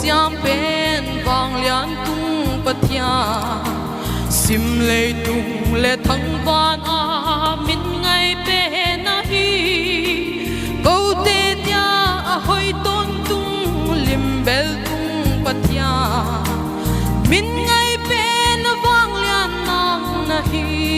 xiang bên vang lian tung bát thia sim lệ tung lệ thăng van a min ngay bên na hi câu tê tia a hoi tôn tung lim bel tung bát thia min ngay bên vang lian nang na hi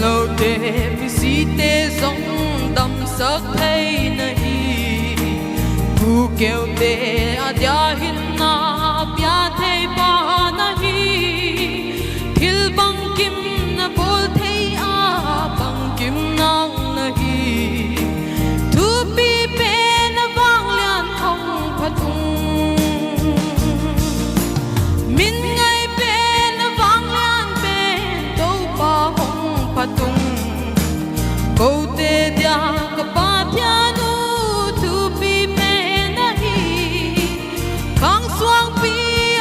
lâu để mi si tê giống đầm sắc thấy này bu kêu tê a dia hin na bia thấy ba na hi thil bang kim na bol thấy a bang kim nang na hi thu pi pe na vang lian không phát tung min ngay pe na vang lian pe đâu ba hong phát tung câu tê dia ka pa thia nu thu pi pe na hi khang suang pi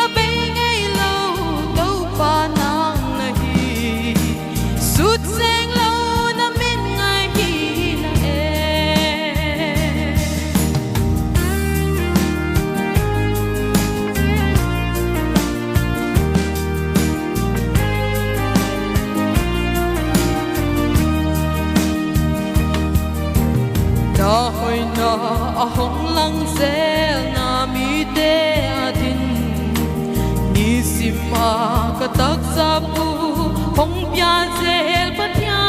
a be ngay lâu đâu pa nang na hi sut seng lâu na min ngay hi na na hoi na a hong lang zel na mi te a din ni sim a ka tak sa pu hong pya zel pa thia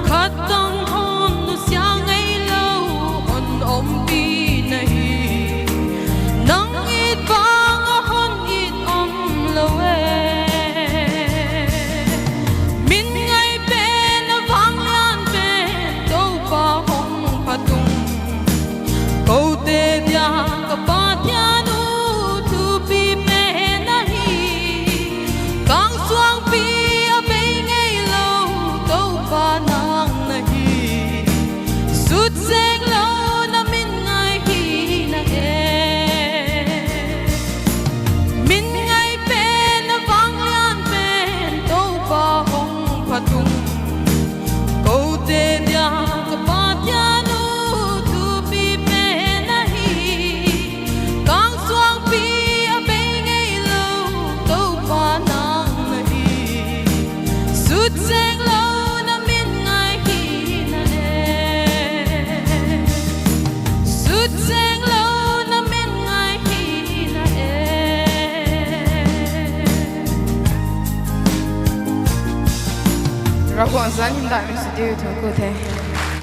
khat tang hon nu sia ngai lo on om pi nahi nang it bang a hon it om lo min ngai pe na vang lian pe do pa tung câu tê dia ka pa thia nu thu pi pe na hi kang suang pi a be ngay lâu đâu pa nang na hi sut seng lâu na min ngay hi na min ngay pe na vang lian pe đâu pa hong pa tung câu tê dia ka pa thia nu seng lâu na min ngay hi na sut seng lâu na min ngay hi na Ra quang san hiện tại mình sẽ tiêu thử cơ thể